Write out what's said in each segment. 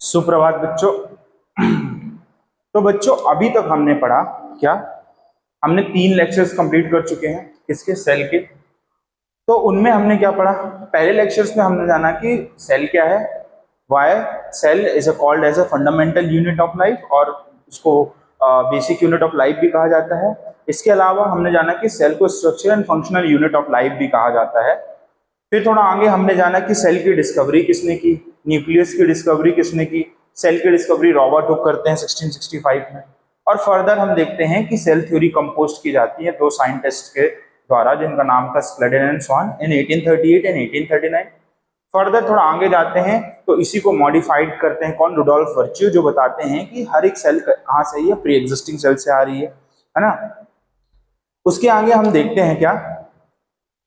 सुप्रभात बच्चों। तो बच्चों अभी तक हमने पढ़ा क्या? हमने 3 लेक्चर्स कंप्लीट कर चुके हैं किसके? सेल के। तो उनमें हमने क्या पढ़ा? पहले लेक्चर्स में हमने जाना कि सेल क्या है, why cell is called as a fundamental unit of life, और उसको बेसिक यूनिट ऑफ लाइफ भी कहा जाता है। इसके अलावा हमने जाना कि सेल को structure and functional unit of life भी कहा जाता है। फिर थोड़ा आगे हमने जाना कि सेल की डिस्कवरी किसने की, न्यूक्लियस की डिस्कवरी किसने की। सेल की डिस्कवरी रॉबर्ट हुक करते हैं 1665 में। और फर्दर हम देखते हैं कि सेल थ्योरी कंपोज की जाती है 2 साइंटिस्ट के द्वारा, जिनका नाम था Schleiden and Schwann in 1838 and 1839। Further थोड़ा आगे जाते हैं तो इसी को मॉडिफाइड करते हैं कौन? रुडोल्फ वर्च्यू, जो बताते हैं कि हर एक सेल कहाँ से आई है, प्री एग्जिस्टिंग सेल से आ रही है ना। उसके आगे हम देखते हैं क्या,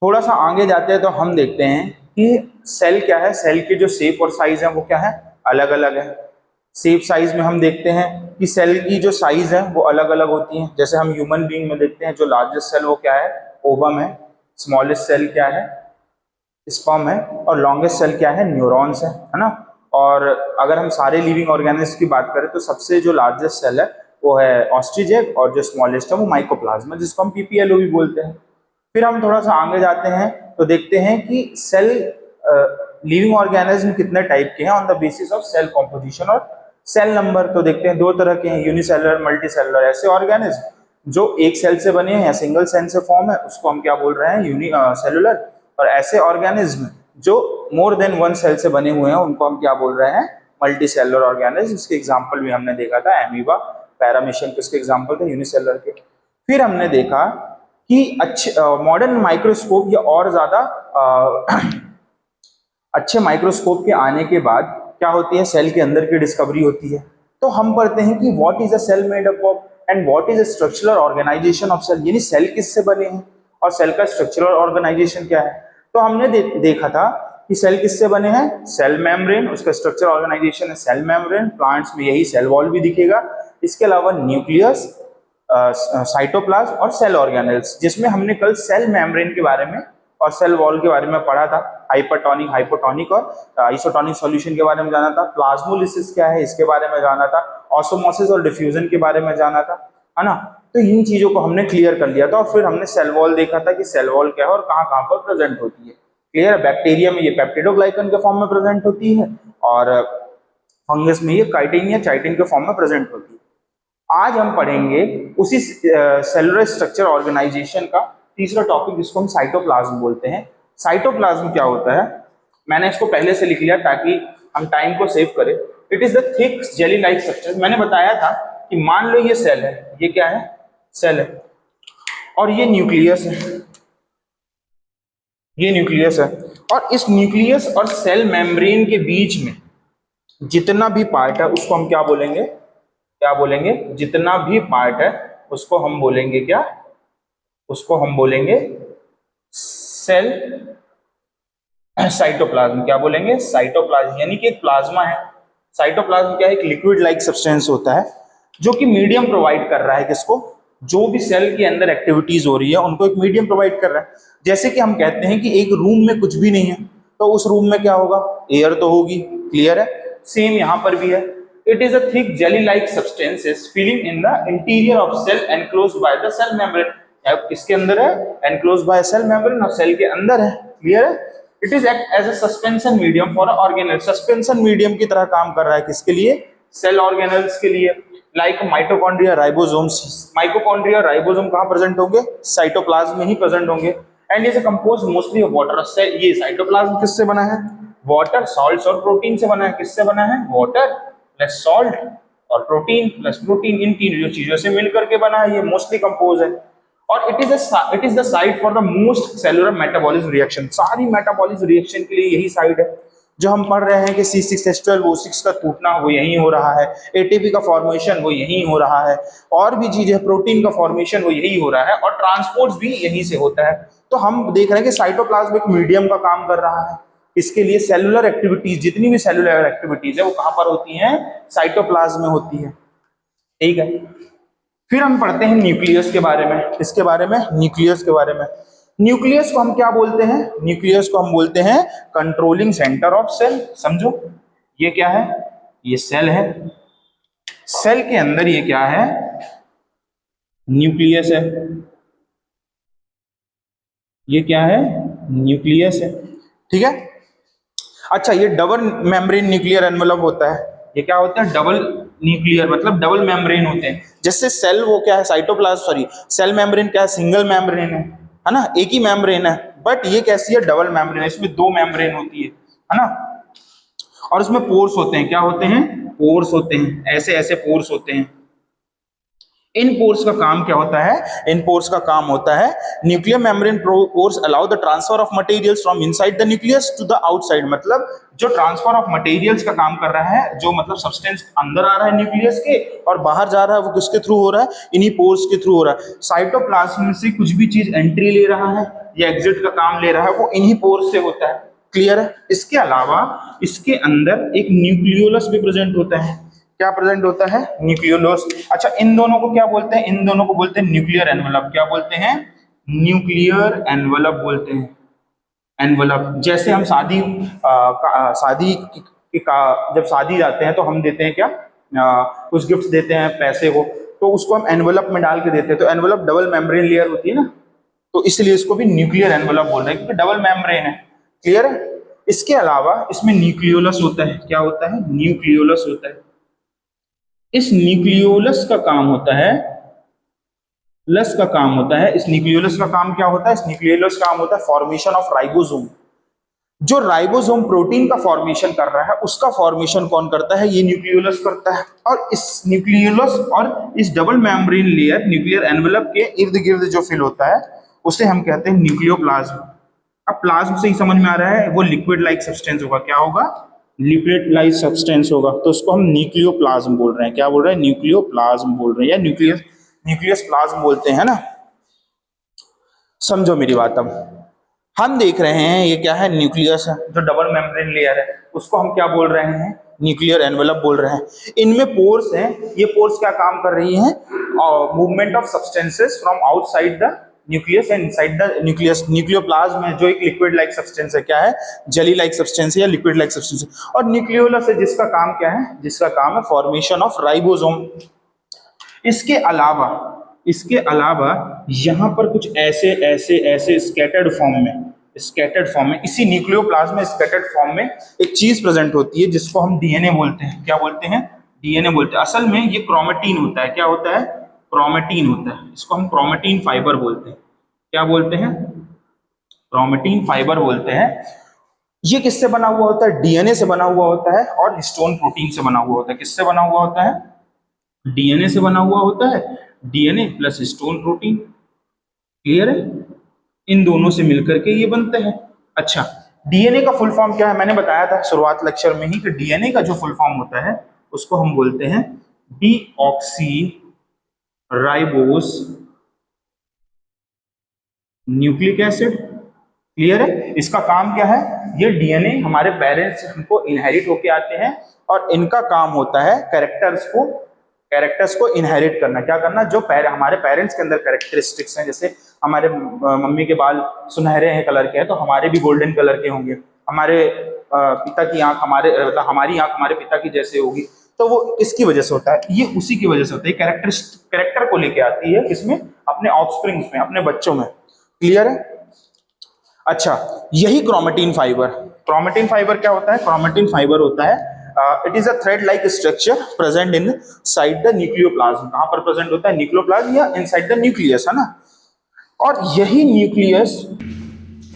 थोड़ा सा आगे जाते हैं तो हम देखते हैं कि सेल क्या है, सेल के जो शेप और साइज है वो क्या है, अलग अलग है। शेप साइज में हम देखते हैं कि सेल की जो साइज है वो अलग अलग होती है। जैसे हम ह्यूमन बीइंग में देखते हैं जो लार्जेस्ट सेल वो क्या है, ओवम है। स्मॉलेस्ट सेल क्या है, स्पर्म है। और लॉन्गेस्ट सेल क्या है, न्यूरॉन्स है ना। और अगर हम सारे लिविंग ऑर्गेनिज्म की बात करें तो सबसे जो लार्जेस्ट सेल है वो है ऑस्ट्रिच एग, और जो स्मॉलेस्ट है वो माइकोप्लाज्मा, जिसको हम पीपीएलओ भी बोलते हैं। फिर हम थोड़ा सा आगे जाते हैं तो देखते हैं कि सेल लिविंग ऑर्गेनिज्म कितने टाइप के हैं on the basis of cell composition और सेल नंबर। तो देखते हैं 2 तरह के हैं, यूनिसेलुलर, मल्टीसेलुलर। ऐसे ऑर्गेनिज्म जो एक सेल से बने हैं या सिंगल सेल से फॉर्म है उसको हम क्या बोल रहे हैं, यूनिसेलुलर। और ऐसे ऑर्गेनिज्म जो मोर देन 1 सेल से बने हुए हैं उनको हम क्या बोल रहे हैं, मल्टी सेलुलर ऑर्गेनिज्म। इसके एग्जाम्पल भी हमने देखा था, एमीबा, पैरामीशियम किसके एग्जाम्पल थे, यूनिसेलुलर के। फिर हमने देखा कि अच्छे मॉडर्न माइक्रोस्कोप या और ज्यादा अच्छे माइक्रोस्कोप के आने के बाद क्या होती है, सेल के अंदर की डिस्कवरी होती है। तो हम पढ़ते हैं कि what is a cell made up of and what is a structural organization of cell, यानी सेल किससे बने हैं और सेल का स्ट्रक्चरल ऑर्गेनाइजेशन क्या है। तो हमने देखा था कि सेल किससे बने हैं, सेल मेम्ब्रेन, उसका स्ट्रक्चर ऑर्गेनाइजेशन है सेल मेम्ब्रेन। प्लांट्स में यही सेल वॉल भी दिखेगा। इसके अलावा न्यूक्लियस, साइटोप्लाज्म और सेल ऑर्गेनेल्स, जिसमें हमने कल सेल मेम्ब्रेन के बारे में और सेल वॉल के बारे में पढ़ा था। हाइपरटोनिक, हाइपोटोनिक और आइसोटोनिक सॉल्यूशन के बारे में जाना था। प्लाज्मोलिसिस क्या है इसके बारे में जाना था। ऑसमोसिस और डिफ्यूजन के बारे में जाना था, है ना। तो इन चीजों को हमने क्लियर कर लिया था। और फिर हमने सेल वॉल देखा था कि सेल वॉल क्या है और कहाँ कहाँ पर प्रेजेंट होती है। क्लियर है? बैक्टीरिया में ये पेप्टिडोग्लाइकन के फॉर्म में प्रेजेंट होती है और फंगस में ये काइटिन या चाइटिन के फॉर्म में प्रेजेंट होती है। आज हम पढ़ेंगे उसी सेलुलर स्ट्रक्चर ऑर्गेनाइजेशन का तीसरा टॉपिक, जिसको हम साइटोप्लाज्म बोलते हैं। साइटोप्लाज्म क्या होता है, मैंने इसको पहले से लिख लिया ताकि हम टाइम को सेव करें। It is the thick jelly like structure. मैंने बताया था कि मान लो ये सेल है, ये क्या है, सेल है, और ये न्यूक्लियस है, ये न्यूक्लियस है। और इस न्यूक्लियस और सेल मेम्ब्रेन के बीच में जितना भी पार्ट है उसको हम क्या बोलेंगे, क्या बोलेंगे, जितना भी पार्ट है उसको हम बोलेंगे क्या, उसको हम बोलेंगे सेल साइटोप्लाज्म। क्या बोलेंगे, साइटोप्लाज्म, यानी कि एक प्लाज्मा है। साइटोप्लाज्म क्या है, एक लिक्विड लाइक सब्सटेंस होता है जो कि मीडियम प्रोवाइड कर रहा है किसको, जो भी सेल के अंदर एक्टिविटीज हो रही है उनको एक मीडियम प्रोवाइड कर रहा है। जैसे कि हम कहते हैं कि एक रूम में कुछ भी नहीं है तो उस रूम में क्या होगा, एयर तो होगी। क्लियर है? सेम यहां पर भी है। It is a thick jelly-like substances filling in the interior of cell enclosed by the cell membrane. किसके अंदर है, enclosed by cell membrane, और सेल के अंदर है। क्लियर है? It is act as a suspension medium for organelles. Suspension medium की तरह काम कर रहा है किसके लिए, सेल ऑर्गेनल्स के लिए। Like mitochondria, ribosomes. Mitochondria, ribosome कहाँ प्रेजेंट होंगे, साइटोप्लाज्म में ही प्रेजेंट होंगे। एंड ये कंपोज मोस्टली ऑफ वाटर। ये साइटोप्लाज्म किससे बना है, वाटर, सॉल्ट्स और प्रोटीन से बना है। किससे बना है, वाटर प्लस सॉल्ट और प्रोटीन प्लस प्रोटीन, इन तीन चीजों से मिलकर के बना है। ये मोस्टली कंपोज है। और it is the site for the most cellular metabolism reaction. सारी मेटाबॉलिज्म रिएक्शन के लिए यही साइट है। जो हम पढ़ रहे हैं कि C6H12O6 का टूटना वो यही हो रहा है, एटीपी का फॉर्मेशन वो यही हो रहा है, और भी चीजें, प्रोटीन का फॉर्मेशन वो यही हो रहा है, और ट्रांसपोर्ट भी यहीं से होता है। तो हम देख रहे हैं कि साइटोप्लाज्म एक मीडियम का काम कर रहा है। इसके लिए सेलुलर एक्टिविटीज, जितनी भी सेलुलर एक्टिविटीज है वो कहां पर होती हैं, साइटोप्लाज्म में होती है। ठीक है? फिर हम पढ़ते हैं न्यूक्लियस के बारे में। किसके बारे में, न्यूक्लियस के बारे में। न्यूक्लियस को हम क्या बोलते हैं, न्यूक्लियस को हम बोलते हैं कंट्रोलिंग सेंटर ऑफ सेल। समझो ये क्या है, ये सेल है, सेल के अंदर ये क्या है, न्यूक्लियस है, ये क्या है, न्यूक्लियस है, ठीक है। अच्छा, ये डबल मेम्ब्रेन न्यूक्लियर एनवलप होता है, ये क्या होता है, डबल न्यूक्लियर मतलब डबल मेम्ब्रेन होते हैं। जैसे सेल वो क्या है, साइटोप्लाज्म, सॉरी सेल मेम्ब्रेन क्या है, सिंगल मेम्ब्रेन है ना, एक ही मेम्ब्रेन है, बट ये कैसी है, डबल मेम्ब्रेन है, इसमें दो मेम्ब्रेन होती है ना। और इसमें पोर्स होते हैं, क्या होते हैं, पोर्स होते हैं, ऐसे ऐसे पोर्स होते हैं। इन पोर्स का काम क्या होता है, इन पोर्स का काम होता है, nuclear membrane pores allow the transfer of materials from inside the nucleus to the outside, मतलब जो ट्रांसफर ऑफ मटेरियल्स का काम कर रहा है, जो मतलब सब्सटेंस अंदर आ रहा है न्यूक्लियस के और बाहर जा रहा है, वो किसके थ्रू हो रहा है, इन्हीं पोर्स के थ्रू हो रहा है। साइटोप्लाज्म से कुछ भी चीज एंट्री ले रहा है या एग्जिट का काम ले रहा है, वो इन्हीं पोर्स से होता है, क्लियर है। इसके अलावा इसके अंदर एक न्यूक्लियोलस भी प्रेजेंट होता है, क्या प्रेजेंट होता है, न्यूक्लियोलस। अच्छा, इन दोनों को क्या बोलते हैं, इन दोनों को बोलते हैं न्यूक्लियर एनवलप, क्या बोलते हैं, न्यूक्लियर एनवलप बोलते हैं, एनवलप। जैसे हम शादी जब शादी जाते हैं तो हम देते हैं क्या, कुछ गिफ्ट देते हैं पैसे को, तो उसको हम एनवलप में डाल के देते हैं, तो एनवलप डबल मेम्ब्रेन लेयर होती है ना, तो इसलिए इसको भी न्यूक्लियर एनवलप बोल रहे हैं, क्योंकि डबल मेम्ब्रेन है, क्लियर है। इसके अलावा इसमें न्यूक्लियोलस होता है, क्या होता है, न्यूक्लियोलस होता है। इस न्यूक्लियोलस का काम होता है, लस का काम होता है, इस न्यूक्लियोलस का काम क्या होता है, इस न्यूक्लियोलस का काम होता है फॉर्मेशन ऑफ राइबोसोम। जो राइबोसोम प्रोटीन का फॉर्मेशन कर रहा है, उसका फॉर्मेशन कौन करता है, ये न्यूक्लियोलस करता है। और इस न्यूक्लियोलस और इस double membrane layer nuclear envelope के इर्द गिर्द जो फिल होता है, उसे हम कहते हैं न्यूक्लियोप्लाज्म। अब प्लाज्म से ही समझ में आ रहा है, वो लिक्विड लाइक सब्सटेंस होगा, क्या होगा, लिक्विड लाइक सब्सटेंस होगा, तो उसको हम न्यूक्लियोप्लाज्म बोल रहे हैं, क्या बोल रहे हैं, न्यूक्लियोप्लाज्म बोल रहे हैं, या न्यूक्लियस न्यूक्लियस प्लाज्म बोलते हैं ना। समझो मेरी बात। अब हम देख रहे हैं ये क्या है, न्यूक्लियस है, जो डबल मेम्ब्रेन लेयर है, उसको हम क्या बोल रहे हैं, न्यूक्लियर एनवलप बोल रहे हैं। इनमें पोर्स हैं, ये पोर्स क्या काम कर रही हैं, movement of substances from outside the nucleus and inside the nucleus. Nucleoplasm में जो एक लिक्विड लाइक सब्सटेंस है, क्या है, जेली लाइक सब्सटेंस है या लिक्विड लाइक सब्सटेंस है। और न्यूक्लियोलस है, जिसका काम क्या है, जिसका काम है फॉर्मेशन ऑफ राइबोसोम। इसके अलावा, इसके अलावा यहां पर कुछ ऐसे ऐसे ऐसे स्कैटर्ड फॉर्म में, स्कैटर्ड फॉर्म में, इसी न्यूक्लियोप्लाज्म में स्कैटर्ड फॉर्म में एक चीज प्रेजेंट होती है, जिसको हम डीएनए बोलते हैं, क्या बोलते हैं, डीएनए बोलते हैं। असल में ये क्रोमेटिन होता है, क्या होता है, क्रोमेटिन होता है, इसको हम क्रोमेटिन फाइबर बोलते हैं, क्या बोलते हैं, क्रोमेटिन फाइबर बोलते हैं। ये किससे बना हुआ होता है, डीएनए से बना हुआ होता है, और हिस्टोन प्रोटीन से बना हुआ होता है। किससे बना हुआ होता है, डीएनए से बना हुआ होता है, DNA plus histone protein, clear है। इन दोनों से मिलकर के ये बनते हैं। अच्छा, डीएनए का फुल फॉर्म क्या है, मैंने बताया था शुरुआत लेक्चर में ही कि डीएनए का जो फुल फॉर्म होता है, उसको हम बोलते हैं deoxy ribose nucleic acid, clear है। इसका काम क्या है, ये डीएनए हमारे पेरेंट्स से हमको इनहेरिट होके आते हैं, और इनका काम होता है कैरेक्टर्स को इनहेरिट करना, क्या करना, जो हमारे पेरेंट्स के अंदर कैरेक्टरिस्टिक्स हैं। जैसे हमारे मम्मी के बाल सुनहरे हैं कलर के हैं, तो हमारे भी गोल्डन कलर के होंगे। हमारे पिता की आंख हमारे मतलब हमारी आंख हमारे पिता की जैसे होगी, तो वो किसकी वजह से होता है, ये उसी की वजह से होता है। कैरेक्टर को लेके आती है, किसमें, अपने ऑफस्प्रिंग्स में, अपने बच्चों में, क्लियर है। अच्छा, यही क्रोमेटिन फाइबर, क्रोमेटिन फाइबर क्या होता है, क्रोमेटिन फाइबर होता है, it is a thread like structure present in side the nucleoplasm. कहां पर प्रेजेंट होता है, न्यूक्लियोप्लाज्म या इनसाइड द न्यूक्लियस, है ना। और यही न्यूक्लियस,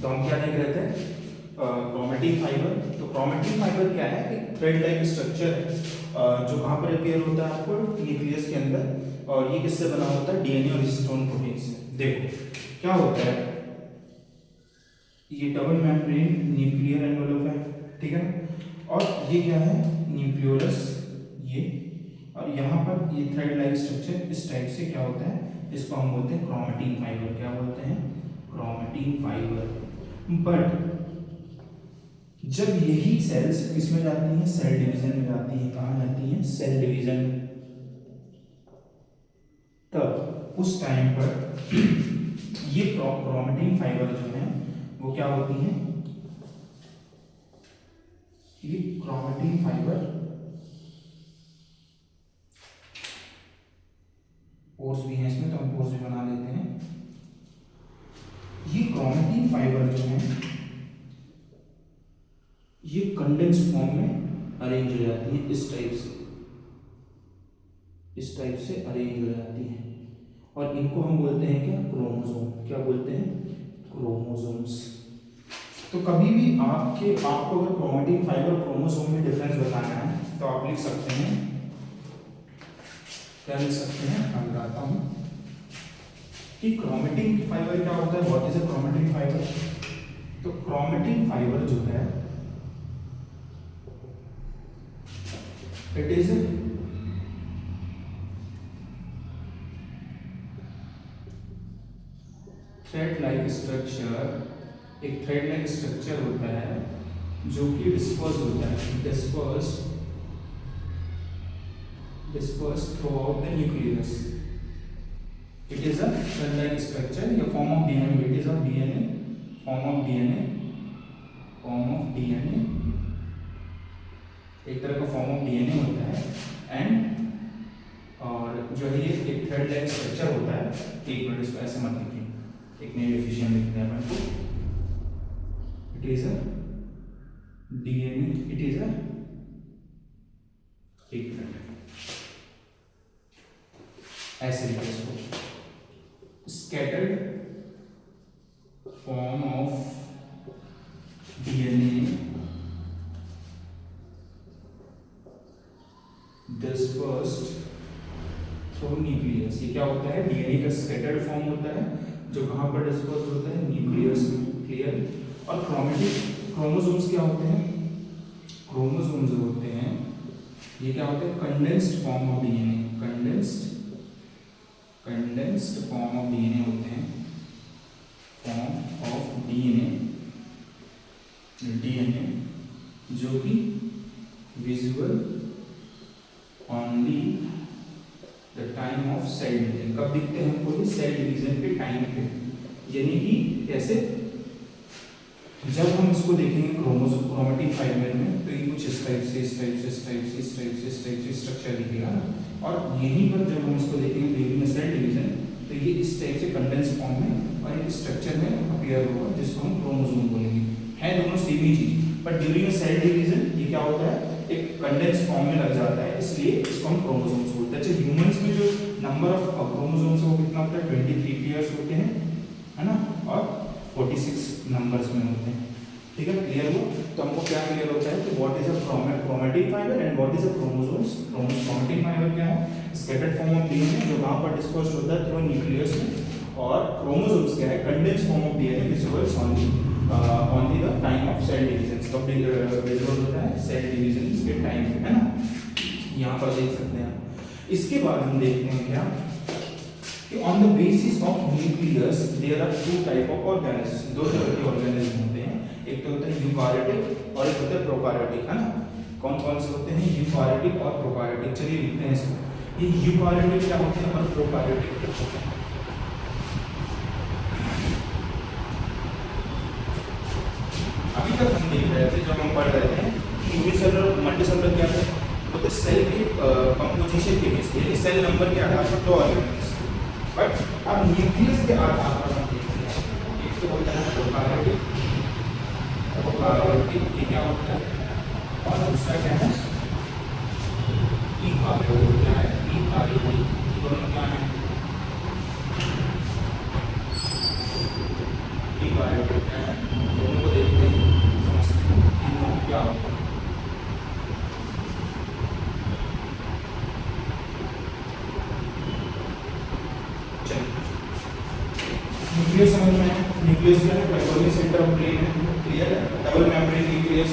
तो हम क्या देख रहे थे, क्रोमेटिन फाइबर। तो क्रोमेटिन फाइबर क्या है, एक थ्रेड लाइक स्ट्रक्चर है, जो कहां पर अपीयर होता है आपको, न्यूक्लियस के अंदर। और ये किससे बना होता है, डीएनए और हिस्टोन प्रोटीन से। देखो क्या होता है, ये डबल मेम्ब्रेन न्यूक्लियर एनवलप है, ठीक है ना। और ये क्या है, न्यूक्लियोलस, ये, और यहाँ पर ये थ्रेड लाइक स्ट्रक्चर इस टाइप से क्या होता है, इसको हम बोलते हैं क्रोमेटिन फाइबर, क्या बोलते हैं, क्रोमेटिन फाइबर। बट जब यही सेल्स किसमें जाती हैं, सेल डिवीजन में जाती हैं, कहाँ जाती हैं, सेल डिवीजन में, तब उस टाइम पर ये क्रोमेटिन फाइबर जो है वो क्या होती हैं, ये क्रोमेटिन फाइबर ये कंडेंस्ड फॉर्म में अरेंज हो जाती है इस टाइप से, इस टाइप से अरेंज हो जाती है, और इनको हम बोलते हैं क्या, क्रोमोसोम। क्या बोलते हैं, क्रोमोसोम्स। तो कभी भी आपको अगर क्रोमैटिन फाइबर क्रोमोसोम में डिफरेंस बताना है तो आप लिख सकते हैं, क्या लिख सकते हैं, मैं बताता हूं कि क्रोमैटिन फाइबर क्या होता है, what is a chromatin fibre. तो क्रोमैटिन फाइबर जो है it is thread like structure, एक थ्रेड लाइक स्ट्रक्चर होता है जो कि डिस्पर्स होता है, disperse throughout the nucleus. It is a thread like structure, या form of DNA, it is a DNA, form of DNA, एक तरह का फॉर्म ऑफ डीएनए होता है। एंड और जो है ये एक थ्रेड लाइक स्ट्रक्चर होता है। एक मिनट, इसको ऐसे मत लिखिए, एक नई डेफिनेशन लिखते हैं अपन को। It is a DNA, it is अ, एक मिनट ऐसे लिखिए इसको, scattered form of DNA dispersed through nucleus। ये क्या होता है, डीएनए का स्कैटर्ड फॉर्म होता है जो कहाँ पर डिस्पर्स होता है, न्यूक्लियस में। क्लियर। और क्रोमोसोम्स क्या होते हैं, क्रोमोसोम्स जो होते हैं ये क्या होते हैं, condensed form of DNA, condensed form of DNA होते हैं, फॉर्म ऑफ डीएनए जो कि visual only the time of cell division. कब दिखते हैं हमको, ये सेल डिवीजन के टाइम पे, यानी कि कैसे, जब हम इसको देखेंगे क्रोमैटिन फाइबर में तो ये कुछ इस टाइप से स्ट्रक्चर दिखेगा ना, और यहीं पर जब हम इसको देखेंगे ड्यूरिंग सेल डिवीजन तो ये इस टाइप से कंडेंस फॉर्म में और एक स्ट्रक्चर में अपीयर होगा जिसको हम क्रोमोसोम बोलेंगे। है दोनों सेम ही चीज, बट ड्यूरिंग सेल डिवीजन ये क्या होता है, एक कंडेंस फॉर्म में लग जाता है, इसलिए इसको हम क्रोमोसोम्स बोलते हैं। अच्छा, ह्यूमंस में जो नंबर ऑफ क्रोमोसोम्स है वो कितना होता है, 23 पेयर्स होते हैं, है ना, और 46 नंबर्स में होते हैं। ठीक है, क्लियर हुआ। तो हमको क्या क्लियर होता है कि what is a chromatin fibre and what is a chromosomes. Chromatin fibre क्या है, स्कैटर्ड फॉर्म ऑफ डीएनए जो वहां पर डिस्पर्स होता है थ्रू न्यूक्लियस में, और क्रोमोसोम्स क्या है, condensed form of DNA visible only the time of cell division. कब विजिबल होता है, सेल डिवीजन के टाइम पे, है ना, यहाँ पर देख सकते हैं। इसके बाद हम देखते हैं क्या कि on the basis of nucleus there are two type of organism, दो तरह के ऑर्गेनिज्म होते हैं, एक तो होता है यूकारियोटिक और एक होता है प्रोकारियोटिक, है ना। कौन कौन से होते हैं, यूकारियोटिक और प्रोकारियोटिक। चलिए लिखते हैं इसको, ये यूकारियोटिक क्या होते हैं और प्रोकारियोटिक क्या होते हैं। अभी तक हम देख रहे थे, जब हम पढ़ रहे थे यूनिसेलुलर मल्टीसेलुलर क्या है, तो सेल के कंपोजिशन के बेस पे, सेल नंबर के आधार पर दो ऑर्गेनिज्म, बट अब न्यूक्लियस के आधार पर हम देखते हैं, एक तो होता है प्रोकारियोटिक, ये क्या होता है, और दूसरा क्या है, यूकारियोटिक। क्या है, यूकारियोटिक, दोनों क्या है, यूकारियोटिक क्या है, दोनों को देखते हैं, समझते हैं तीनों क्या होता है। न्यूक्लियस समझ में है, न्यूक्लियस क्या है, पैगोनिक सेंटर ऑफ ब्रेन है, क्लियर है, डबल मेम्ब्रेन न्यूक्लियस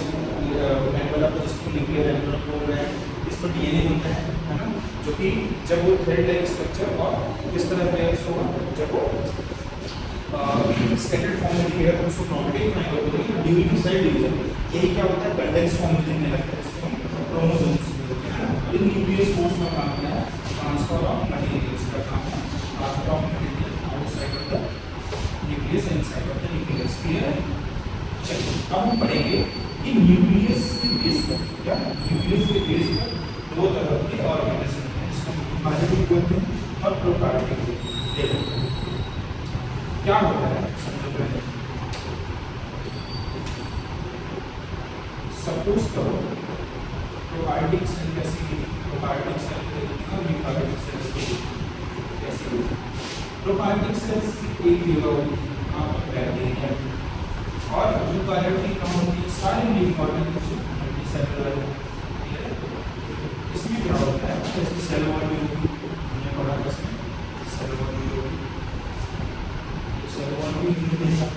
एनवेलप, जिसको न्यूक्लियर एनवेलप बोल रहे हैं, इस पर डीएनए होता है ना, जो कि जब वो थ्रेड लाइक स्ट्रक्चर और किस तरह पेयर्स होगा, जब वो स्कैटर्ड फॉर्म में दिखेगा तो उसको क्रोमैटिन फाइबर बोलेंगे। ड्यूरिंग सेल डिवीजन यही क्या होता है, कंडेंस फॉर्म में दिखने लगता है, इसको क्रोमोसोम्स बोलते हैं। इन न्यूक्लियस कोर्स का काम क्या है, ट्रांसफर ऑफ मटेरियल्स का काम है, transfer of material outside of the nucleus inside of the nucleus. Clear है। चलिए अब हम पढ़ेंगे कि न्यूक्लियस के बेस पर क्या, न्यूक्लियस के बेस पर दो तरह के ऑर्गेनिज्म हैं, जिसको यूकारियोटिक बोलते हैं और प्रोकारियोटिक बोलते हैं। देखो क्या होता है, समझो पहले। सपोज करो प्रोकार्योटिक सेल कैसी होगी, प्रोकार्योटिक सेल और यूकार्योटिक सेल्स कैसी होगी। प्रोकार्योटिक सेल्स एक जगह होती है, वहाँ पर बैक्टीरिया, और यूकार्योटिक कहाँ होती है, सारे लिविंग ऑर्गेनिज्म मल्टीसेलुलर होती है। इसमें क्या होता है, जैसे सेल वॉल भी होगी, हमने पढ़ा था इसमें सेल वॉल भी होगी, सेल वॉल भी देखा।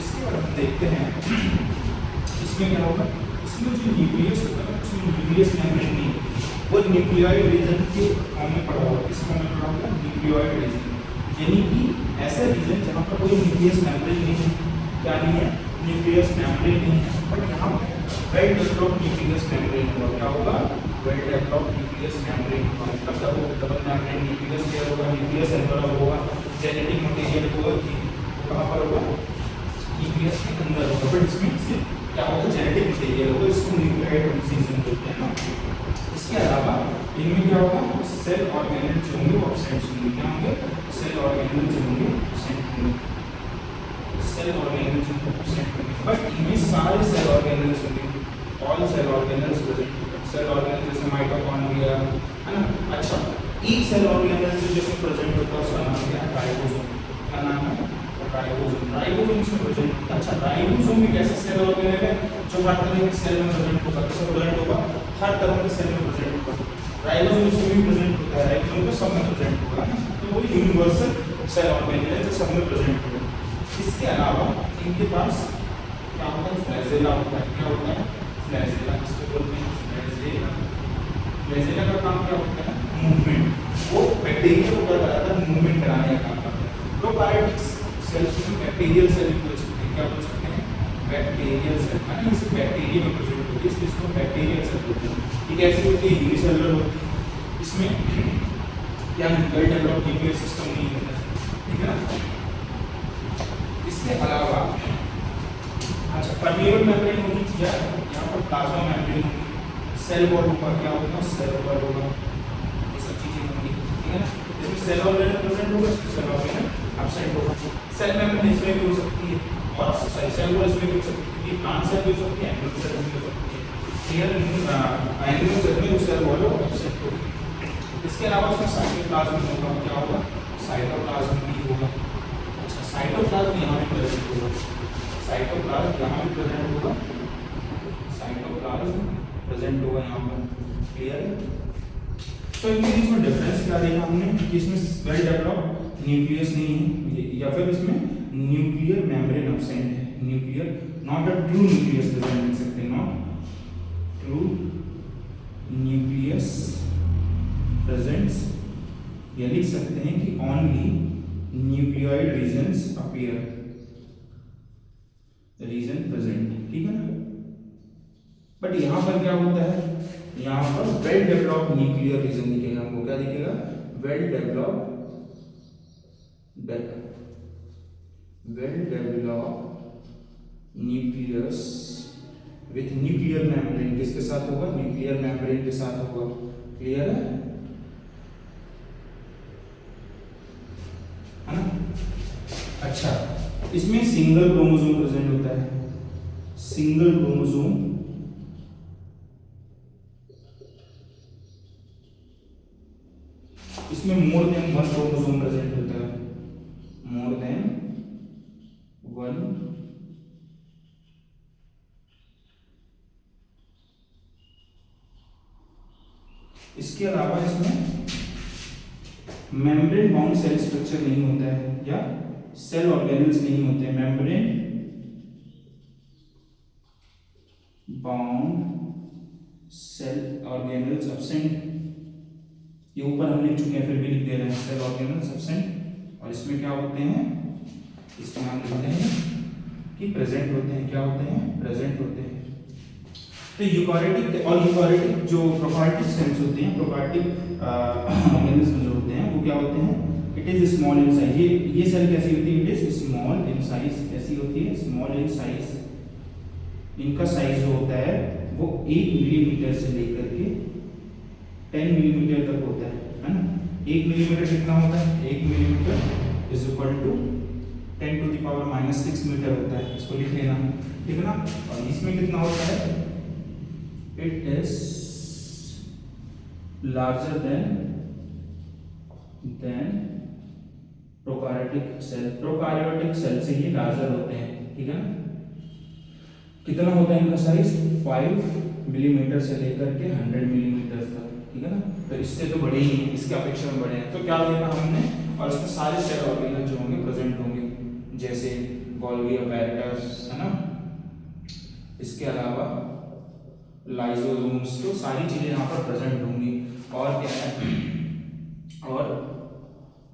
इसके बाद हम देखते हैं इसमें क्या होगा, इसमें जो न्यूक्लियस होता है उसमें न्यूक्लियस मेम्ब्रेन नहीं है, वो न्यूक्लियोइड रीजन के फॉर्म में पड़ा होगा। किस फॉर्म में पड़ा होगा, न्यूक्लियोइड रीजन, यानी कि ऐसा रीजन जहाँ पर कोई न्यूक्लियस मेम्ब्रेन नहीं है, क्या नहीं है, न्यूक्लियस मेम्ब्रेन नहीं है, बट यहाँ वेल डेवलप्ड न्यूक्लियस मेम्ब्रेन होगा। क्या होगा, वेल डेवलप्ड न्यूक्लियस मेम्ब्रेन, मतलब वो डबल मेम्ब्रेन न्यूक्लियस लेयर होगा, न्यूक्लियस एनवेलप होगा, जेनेटिक मटेरियल होगा कि कहाँ पर होगा, न्यूक्लियस के अंदर होगा, बट इसमें से क्या होगा, जेनेटिक मटेरियल होगा, इसको न्यूक्लियोइड सीजन बोलते हैं ना। इसके अलावा इनमें क्या होगा, सेल ऑर्गेनेल जो होंगे वो एब्सेंट होंगे, क्या होंगे, सेल ऑर्गेनेल जो होंगे एब्सेंट होंगे, सेल ऑर्गेनेल जो एब्सेंट होंगे, बट इनमें सारे सेल ऑर्गेनेल्स होंगे, all cell organelles present, cell organelle जैसे माइटोकॉन्ड्रिया है ना। अच्छा, एक सेल ऑर्गेनेल जैसे प्रेजेंट होता है उसका नाम क्या है, राइबोसोम, क्या नाम है, राइबोसोम, राइबोसोम इसमें प्रेजेंट होता है। अच्छा, राइबोसोम भी कैसा सेल ऑर्गेनेल है जो हर तरह के सेल में प्रेजेंट होगा, कैसे प्रेजेंट होगा, हर तरह के सेल में प्रेजेंट होगा, राइबोसोम इसमें भी प्रेजेंट होता है, राइबोसोम तो सब में प्रेजेंट होगा, तो वो यूनिवर्सल सेल ऑर्गेनेल है जो सब में प्रेजेंट होगा। इसके अलावा इनके पास क्या होता है, फ्लैजेला होता है, क्या होता है, फ्लैजेला, इसको बोलते हैं फ्लैजेला। फ्लैजेला का काम क्या होता है, मूवमेंट, वो बैक्टीरिया को क्या कराता है, मूवमेंट कराने का काम करता है। प्रोकार्योटिक सेल्स में बैक्टीरियल सेल बोल सकते हैं, क्या बोल सकते हैं, बैक्टीरियल सेल, है ना, इसे बैक्टीरिया में प्रेजेंट होती है, इसलिए इसको बैक्टीरियल सेल बोलते हैं। ये कैसी होती है, यूनिसेलुलर होती है, इसमें क्या वेल डेवलप्ड न्यूक्लियर सिस्टम नहीं होता है, ठीक है ना। इसके अलावा अच्छा, परमेबल मेम्ब्रेन होगी, या यहाँ पर प्लाज्मा मेम्ब्रेन होगी, सेल वॉल होगा, क्या होगा, सेल वॉल होगा, ये सब चीजें होंगी, ठीक है ना। इसमें सेल वॉल प्रेजेंट होगा, इसमें सेल वॉल एब्सेंट होगा। सेल मेम्ब्रेन इसमें भी हो सकती है, और सेल वॉल इसमें भी हो सकती है, प्लांट सेल भी हो सकती है, एनिमल सेल भी हो सकती है, क्लियर। एनिमल सेल में जो सेल वॉल है वो एब्सेंट होगी। इसके अलावा इसमें साइटोप्लाज्म होगा, क्या होगा, साइटोप्लाज्म भी होगा। अच्छा, साइटोप्लाज्म यहाँ भी प्रेजेंट होगा, साइटोप्लाज्म यहाँ भी प्रेजेंट होगा, साइटोप्लाज्म प्रेजेंट होगा यहाँ पर, क्लियर है। तो इनके बीच में डिफरेंस क्या देखा हमने कि इसमें वेल डेवलप्ड न्यूक्लियस नहीं है, या फिर इसमें न्यूक्लियर मेम्ब्रेन एब्सेंट है, nuclear not a true nucleus present लिख सकते हैं, नॉट ट्रू न्यूक्लियस प्रेजेंट्स, या लिख सकते हैं कि only nucleoid regions appear, region present, ठीक है ना। बट यहाँ पर क्या होता है, यहाँ पर वेल डेवलप्ड न्यूक्लियर रीजन दिखेगा हमको, क्या दिखेगा, well developed nucleus with nuclear membrane, किसके साथ होगा, न्यूक्लियर मेम्ब्रेन के साथ होगा, क्लियर है ना। अच्छा, इसमें सिंगल क्रोमोसोम प्रेजेंट होता है, सिंगल क्रोमोसोम, इसमें more than one chromosome present होता है, मोर देन वन, इसके अलावा इसमें मेम्ब्रेन बाउंड सेल स्ट्रक्चर नहीं होता है, या सेल ऑर्गेनल्स नहीं होते, membrane bound cell organelles absent, ये ऊपर हम लिख चुके हैं, फिर भी लिख दे रहे हैं, सेल ऑर्गेनल्स एब्सेंट। और इसमें क्या होते हैं, इसमें हम लिखते हैं कि प्रेजेंट होते हैं, क्या होते हैं, प्रेजेंट होते हैं। तो यूकार्योटिक और यूकार्योटिक जो प्रोकार्योटिक सेल्स होते हैं, प्रोकार्योटिक ऑर्गेनिज्म जो होते हैं वो क्या होते हैं, it is small in size, ये सेल कैसी होती है, it is small in size, कैसी होती है, स्मॉल इन साइज। इनका साइज जो होता है वो 1 मिलीमीटर से लेकर के 10 मिलीमीटर तक होता है ना। 1 मिलीमीटर कितना होता है, 1 millimetre is equal to 10 to the power -6 metre होता है, इसको लिख लेना, ठीक है ना। और इसमें कितना होता है, it is larger than prokaryotic cell. Prokaryotic cell से ये लार्जर होते हैं, ठीक है ना। कितना होता है इनका साइज? 5 मिलीमीटर से लेकर के 100 मिलीमीटर तक, ठीक है ना। तो इससे तो बड़े ही हैं, इसके अपेक्षा में बड़े हैं। तो क्या देखा हमने, और इसमें सारे सेल ऑर्गेनल जो होंगे प्रेजेंट होंगे, जैसे गोल्गी अपैरेटस, है ना, इसके अलावा लाइसोसोम्स, तो सारी चीजें यहाँ पर प्रेजेंट होंगी। और क्या है, और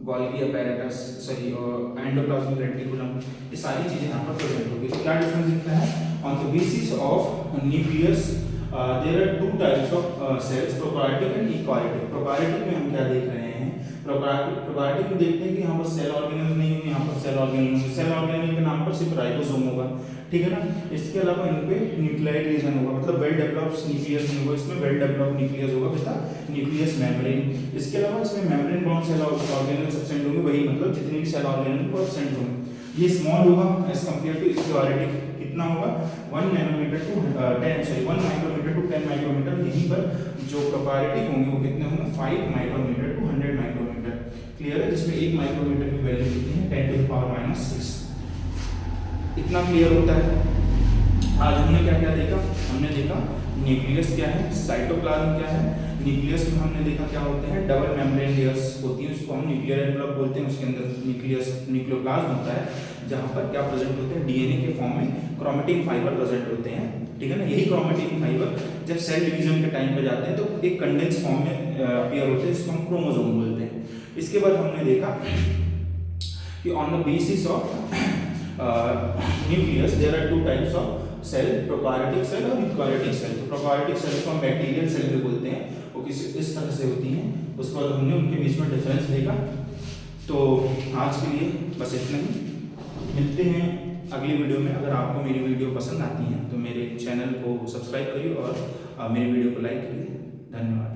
गोल्गी अपैरेटस, सही, और एंडोप्लाज्मिक रेटिकुलम, ये सारी चीजें यहाँ पर प्रेजेंट होगी। तो क्या डिफरेंस दिखता है? On the basis of nucleus there are two types of cells, prokaryotic and eukaryotic. Prokaryotic में हम क्या देख रहे हैं, प्रोकार्योटिक में देखते हैं कि यहाँ पर सेल ऑर्गेनल नहीं होंगे, यहाँ पर सेल ऑर्गेनल होंगे। सेल ऑर्गेनल के नाम पर सिर्फ राइबोसोम होगा, ठीक है ना। इसके अलावा इन पे न्यूक्लियाइड रीजन होगा, मतलब वेल डेवलप्ड न्यूक्लियस नहीं होगा, इसमें वेल डेवलप्ड न्यूक्लियस होगा विद न्यूक्लियस मेम्ब्रेन। इसके अलावा इसमें membrane bound cell organelle absent होंगे, वही मतलब जितने भी सेल ऑर्गेनल वो एब्सेंट होंगे। ये स्मॉल होगा एज कंपेयर टू यूकार्योटिक। कितना होगा? 1 nanometre to 1 micrometre to 10 micrometre. यहीं पर जो प्रोकार्योटिक होंगे वो कितने होंगे? 5 माइक्रोमीटर टू 100 माइक्रोमीटर। क्लियर है? जिसमें 1 माइक्रोमीटर की वैल्यू कितनी है? 10 टू द पावर -6। इतना क्लियर होता है। आज हमने क्या क्या देखा? हमने देखा न्यूक्लियस क्या है, साइटोप्लाज्म क्या है। न्यूक्लियस में हमने देखा क्या होते हैं, डबल मेम्ब्रेन लेयर्स होती है, उसको हम न्यूक्लियर एनवलप बोलते हैं। उसके अंदर न्यूक्लियस न्यूक्लियोप्लाज्म होता है, जहाँ पर क्या प्रेजेंट होते हैं, डीएनए के फॉर्म में क्रोमेटिन फाइबर प्रेजेंट होते हैं, ठीक है ना। यही क्रोमेटिन फाइबर जब सेल डिवीजन के टाइम पे जाते हैं तो एक कंडेंस फॉर्म में अपीयर होते हैं, जिसको हम क्रोमोसोम बोलते हैं। इसके बाद हमने देखा कि on the basis of nucleus there are two types of cell, prokaryotic cell और यूकार्योटिक सेल। तो प्रोकार्योटिक सेल को हम बैक्टीरियल सेल भी बोलते हैं, वो किसी इस तरह से होती हैं। उसके बाद हमने उनके बीच में डिफरेंस देखा। तो आज के लिए बस इतना ही, मिलते हैं अगली वीडियो में। अगर आपको मेरी वीडियो पसंद आती है तो मेरे चैनल को सब्सक्राइब करिए और मेरी वीडियो को लाइक करिए। धन्यवाद।